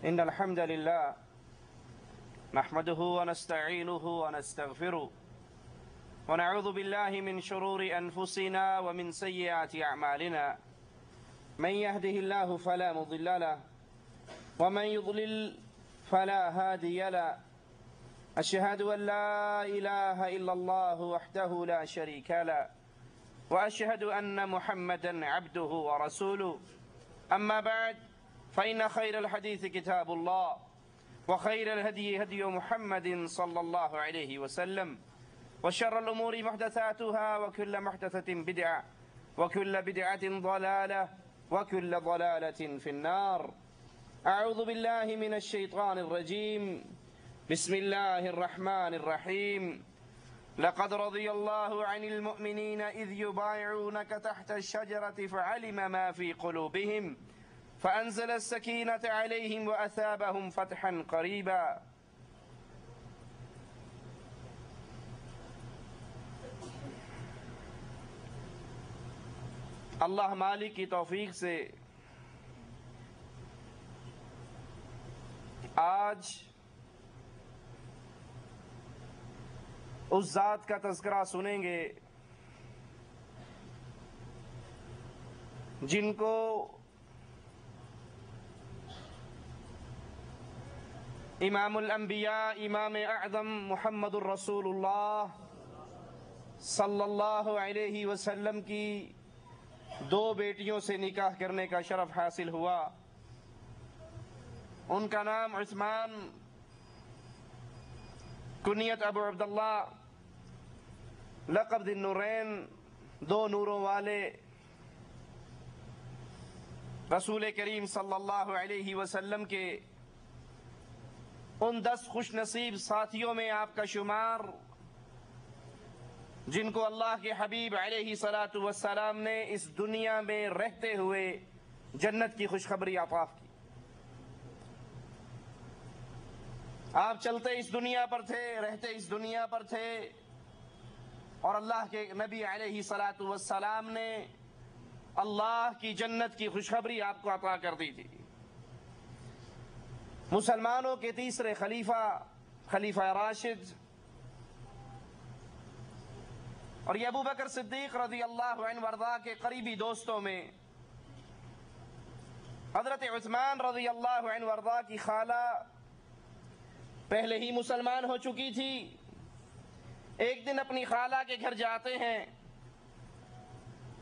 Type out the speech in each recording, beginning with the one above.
إن الحمد لله نحمده ونستعينه ونستغفره ونعوذ بالله من شرور أنفسنا ومن سيئات أعمالنا من يهده الله فلا مضل له ومن يضلل فلا هادي له أشهد أن لا إله إلا الله وحده لا شريك له وأشهد أن محمدا عبده ورسوله أما بعد فإن خير الحديث كتاب الله وخير الهدي هدي محمد صلى الله عليه وسلم وشر الأمور محدثاتها وكل محدثة بدعة وكل بدعة ضلالة وكل ضلالة في النار. أعوذ بالله من الشيطان الرجيم. بسم الله الرحمن الرحيم. لقد رضي الله عن المؤمنين إذ يبايعونك تحت الشجرة فعلم ما في قلوبهم فأنزل السكينة عليهم وأثابهم فتحا قريبا. اللہ مالک کی توفیق سے آج اس ذات کا تذکرہ سنیں گے جن کو امام الانبیاء امام اعظم محمد الرسول اللہ صلی اللہ علیہ وسلم کی دو بیٹیوں سے نکاح کرنے کا شرف حاصل ہوا. ان کا نام عثمان، کنیت ابو عبداللہ، لقب ذی النورین، دو نوروں والے. رسول کریم صلی اللہ علیہ وسلم کے ان 10 خوش نصیب ساتھیوں میں آپ کا شمار جن کو اللہ کے حبیب علیہ السلام نے اس دنیا میں رہتے ہوئے جنت کی خوشخبری عطا کی. آپ چلتے اس دنیا پر تھے، رہتے اس دنیا پر تھے، اور اللہ کے نبی علیہ السلام نے اللہ کی جنت کی خوشخبری آپ کو عطا کر دی تھی. مسلمانوں کے تیسرے خلیفہ راشد، اور یہ ابو بکر صدیق رضی اللہ عنہ وارضاہ کے قریبی دوستوں میں حضرت عثمان رضی اللہ عنہ وارضاہ کی خالہ پہلے ہی مسلمان ہو چکی تھی. ایک دن اپنی خالہ کے گھر جاتے ہیں.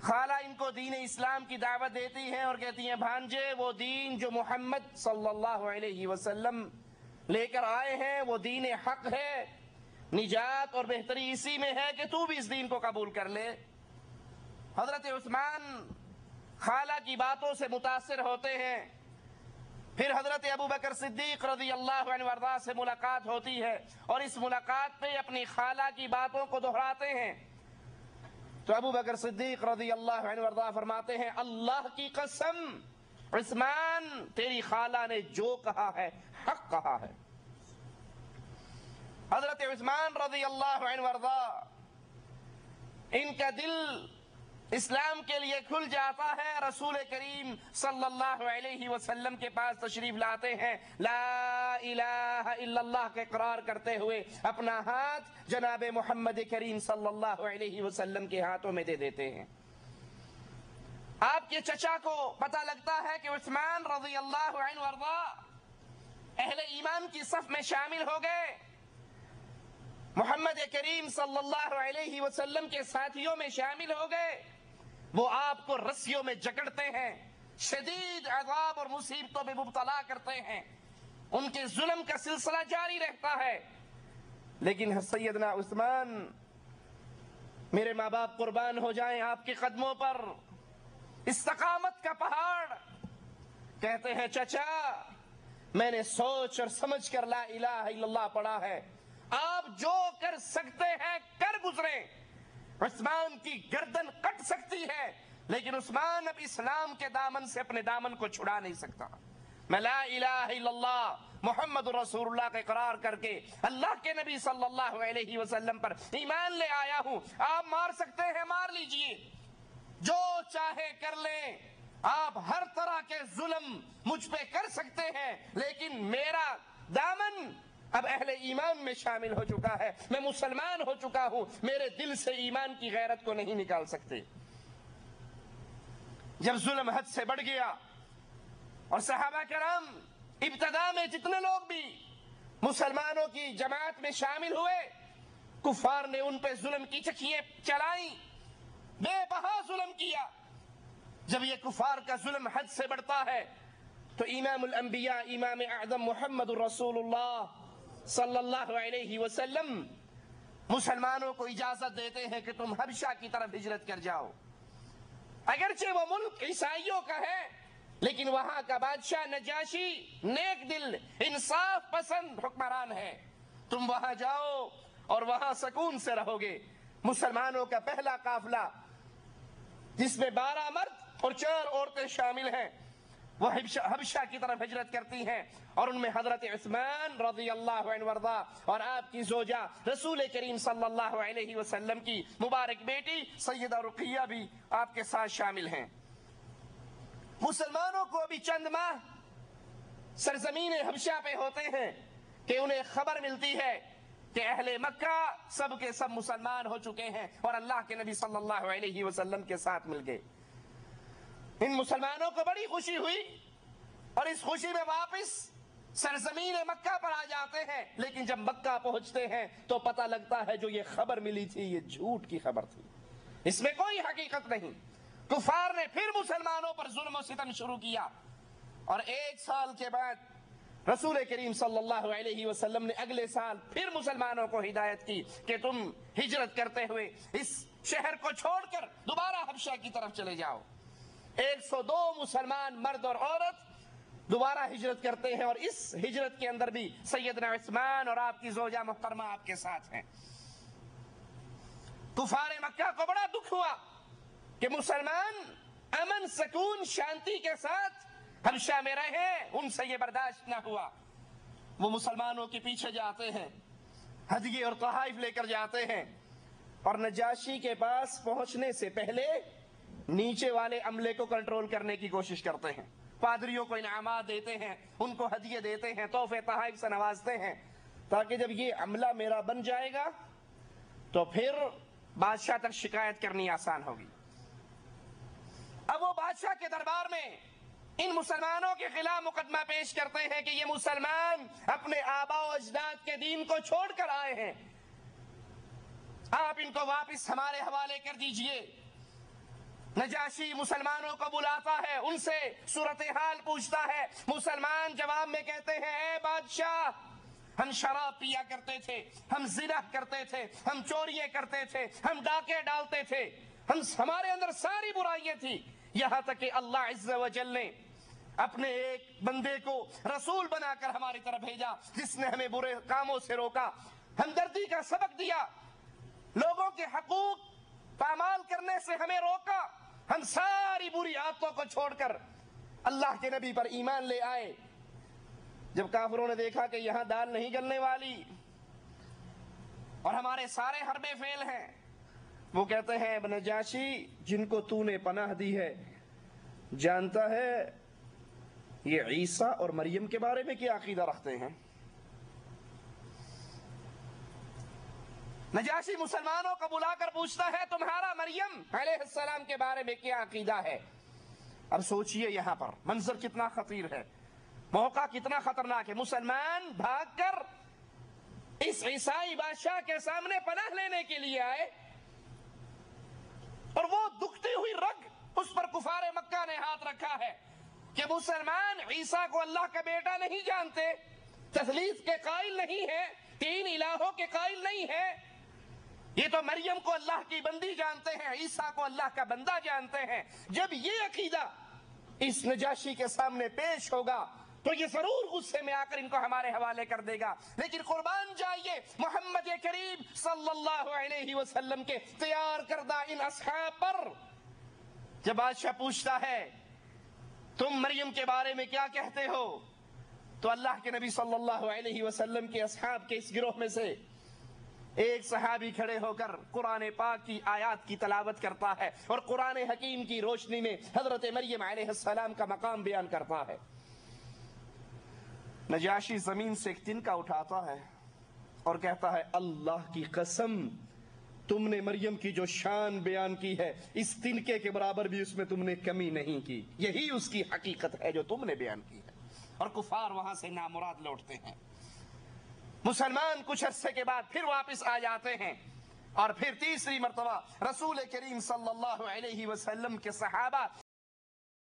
خالہ ان کو دین اسلام کی دعوت دیتی ہیں اور کہتی ہیں بھانجے وہ دین جو محمد صلی اللہ علیہ وسلم لے کر آئے ہیں وہ دین حق ہے، نجات اور بہتری اسی میں ہے کہ تو بھی اس دین کو قبول کر لے. حضرت عثمان خالہ کی باتوں سے متاثر ہوتے ہیں. پھر حضرت ابو بکر صدیق رضی اللہ عنہ وارضاہ سے ملاقات ہوتی ہے اور اس ملاقات پہ اپنی خالہ کی باتوں کو دہراتے ہیں. تو ابو بکر صدیق رضی اللہ عنہ وارضاہ فرماتے ہیں اللہ کی قسم عثمان تیری خالہ نے جو کہا ہے حق کہا ہے. حضرت عثمان رضی اللہ عنہ وارضاہ ان کا دل اسلام کے لیے کھل جاتا ہے. رسول کریم صلی اللہ علیہ وسلم کے پاس تشریف لاتے ہیں، لا الہ الا اللہ کے اقرار کرتے ہوئے اپنا ہاتھ جناب محمد کریم صلی اللہ علیہ وسلم کے ہاتھوں میں دے دیتے ہیں. آپ کے چچا کو پتہ لگتا ہے کہ عثمان رضی اللہ عنہ وارضاہ اہل ایمان کی صف میں شامل ہو گئے، محمد کریم صلی اللہ علیہ وسلم کے ساتھیوں میں شامل ہو گئے. وہ آپ کو رسیوں میں جکڑتے ہیں، شدید عذاب اور مصیبتوں میں مبتلا کرتے ہیں، ان کے ظلم کا سلسلہ جاری رہتا ہے. لیکن سیدنا عثمان، میرے ماں باپ قربان ہو جائیں آپ کے قدموں پر، استقامت کا پہاڑ، کہتے ہیں چچا میں نے سوچ اور سمجھ کر لا الہ الا اللہ پڑھا ہے، آپ جو کر سکتے ہیں کر گزریں. عثمان کی گردن کٹ سکتی ہے لیکن عثمان اب اسلام کے دامن سے اپنے دامن کو چھڑا نہیں سکتا. میں لا الہ الا اللہ محمد رسول اللہ کا اقرار کر کے اللہ کے نبی صلی اللہ علیہ وسلم پر ایمان لے آیا ہوں. آپ مار سکتے ہیں مار لیجئے، جو چاہے کر لیں، آپ ہر طرح کے ظلم مجھ پہ کر سکتے ہیں، لیکن میرا دامن اب اہل ایمان میں شامل ہو چکا ہے، میں مسلمان ہو چکا ہوں، میرے دل سے ایمان کی غیرت کو نہیں نکال سکتے۔ جب ظلم حد سے بڑھ گیا اور صحابہ کرام ابتدا میں جتنے لوگ بھی مسلمانوں کی جماعت میں شامل ہوئے، کفار نے ان پہ ظلم کی چکیاں چلائیں، بے بہا ظلم کیا۔ جب یہ کفار کا ظلم حد سے بڑھتا ہے تو امام الانبیاء امام اعظم محمد الرسول اللہ صلی اللہ علیہ وسلم مسلمانوں کو اجازت دیتے ہیں کہ تم حبشہ کی طرف ہجرت کر جاؤ۔ اگرچہ وہ ملک عیسائیوں کا ہے، لیکن وہاں کا بادشاہ نجاشی نیک دل انصاف پسند حکمران ہے، تم وہاں جاؤ اور وہاں سکون سے رہو گے۔ مسلمانوں کا پہلا قافلہ جس میں 12 مرد اور 4 عورتیں شامل ہیں، وہ حبشہ کی طرف ہجرت کرتی ہیں، اور ان میں حضرت عثمان رضی اللہ عنہ وارضا اور آپ کی زوجہ رسول کریم صلی اللہ علیہ وسلم کی مبارک بیٹی سیدہ رقیہ بھی آپ کے ساتھ شامل ہیں۔ مسلمانوں کو ابھی چند ماہ سرزمین حبشہ پہ ہوتے ہیں کہ انہیں خبر ملتی ہے کہ اہل مکہ سب کے سب مسلمان ہو چکے ہیں اور اللہ کے نبی صلی اللہ علیہ وسلم کے ساتھ مل گئے۔ ان مسلمانوں کو بڑی خوشی ہوئی اور اس خوشی میں واپس سرزمین مکہ پر آ جاتے ہیں، لیکن جب مکہ پہنچتے ہیں تو پتہ لگتا ہے جو یہ خبر ملی تھی یہ جھوٹ کی خبر تھی، اس میں کوئی حقیقت نہیں۔ کفار نے پھر مسلمانوں پر ظلم و ستم شروع کیا، اور 1 سال کے بعد رسول کریم صلی اللہ علیہ وسلم نے اگلے سال پھر مسلمانوں کو ہدایت کی کہ تم ہجرت کرتے ہوئے اس شہر کو چھوڑ کر دوبارہ حبشہ کی طرف چلے جاؤ۔ 102 مسلمان مرد اور عورت دوبارہ ہجرت کرتے ہیں، اور اس ہجرت کے اندر بھی سیدنا عثمان اور آپ کی زوجہ محترمہ آپ کے ساتھ ہیں۔ کفار مکہ کو بڑا دکھ ہوا کہ مسلمان امن سکون شانتی کے ساتھ حبشہ میں رہے، ان سے یہ برداشت نہ ہوا۔ وہ مسلمانوں کے پیچھے جاتے ہیں، ہدیے اور تحائف لے کر جاتے ہیں، اور نجاشی کے پاس پہنچنے سے پہلے نیچے والے عملے کو کنٹرول کرنے کی کوشش کرتے ہیں، پادریوں کو انعامات دیتے ہیں، ان کو ہدیے دیتے ہیں، تحفے تحائف سے نوازتے ہیں، تاکہ جب یہ عملہ میرا بن جائے گا تو پھر بادشاہ تک شکایت کرنی آسان ہوگی۔ اب وہ بادشاہ کے دربار میں ان مسلمانوں کے خلاف مقدمہ پیش کرتے ہیں کہ یہ مسلمان اپنے آباء و اجداد کے دین کو چھوڑ کر آئے ہیں، آپ ان کو واپس ہمارے حوالے کر دیجئے۔ نجاشی مسلمانوں کو بلاتا ہے، ان سے صورتحال پوچھتا ہے، مسلمان جواب میں کہتے ہیں اے بادشاہ، ہم شراب پیا کرتے تھے، ہم زنا کرتے تھے، ہم چوریاں کرتے تھے، ہم ڈاکے ڈالتے تھے، ہمارے اندر ساری برائیاں تھی، یہاں تک کہ اللہ عز و جل نے اپنے ایک بندے کو رسول بنا کر ہماری طرف بھیجا جس نے ہمیں برے کاموں سے روکا، ہمدردی کا سبق دیا، لوگوں کے حقوق پامال کرنے سے ہمیں روکا، ہم ساری بری عادتوں کو چھوڑ کر اللہ کے نبی پر ایمان لے آئے۔ جب کافروں نے دیکھا کہ یہاں دال نہیں گلنے والی اور ہمارے سارے حربے فیل ہیں، وہ کہتے ہیں ابن نجاشی جن کو تو نے پناہ دی ہے جانتا ہے یہ عیسیٰ اور مریم کے بارے میں کیا عقیدہ رکھتے ہیں؟ نجاشی مسلمانوں کو بلا کر پوچھتا ہے تمہارا مریم علیہ السلام کے بارے میں کیا عقیدہ ہے؟ اب سوچئے یہاں پر منظر کتنا خطیر ہے، موقع کتنا خطرناک ہے۔ مسلمان بھاگ کر اس عیسائی بادشاہ کے سامنے پناہ لینے کے لیے آئے، اور وہ دکھتی ہوئی رگ اس پر کفار مکہ نے ہاتھ رکھا ہے کہ مسلمان عیسیٰ کو اللہ کا بیٹا نہیں جانتے، تثلیث کے قائل نہیں ہے، 3 الہوں کے قائل نہیں ہے، یہ تو مریم کو اللہ کی بندی جانتے ہیں، عیسیٰ کو اللہ کا بندہ جانتے ہیں۔ جب یہ عقیدہ اس نجاشی کے سامنے پیش ہوگا تو یہ ضرور غصے میں آ کر ان کو ہمارے حوالے کر دے گا، لیکن قربان جائیے محمد کریم صلی اللہ علیہ وسلم کے تیار کردہ ان اصحاب پر۔ جب بادشاہ پوچھتا ہے تم مریم کے بارے میں کیا کہتے ہو، تو اللہ کے نبی صلی اللہ علیہ وسلم کے اصحاب کے اس گروہ میں سے ایک صحابی کھڑے ہو کر قرآن پاک کی آیات کی تلاوت کرتا ہے اور قرآن حکیم کی روشنی میں حضرت مریم علیہ السلام کا مقام بیان کرتا ہے۔ نجاشی زمین سے ایک تنکا اٹھاتا ہے اور کہتا ہے اللہ کی قسم تم نے مریم کی جو شان بیان کی ہے اس تنکے کے برابر بھی اس میں تم نے کمی نہیں کی، یہی اس کی حقیقت ہے جو تم نے بیان کی ہے۔ اور کفار وہاں سے نامراد لوٹتے ہیں۔ مسلمان کچھ عرصے کے بعد پھر واپس آ جاتے ہیں اور پھر تیسری مرتبہ رسول کریم صلی اللہ علیہ وسلم کے صحابہ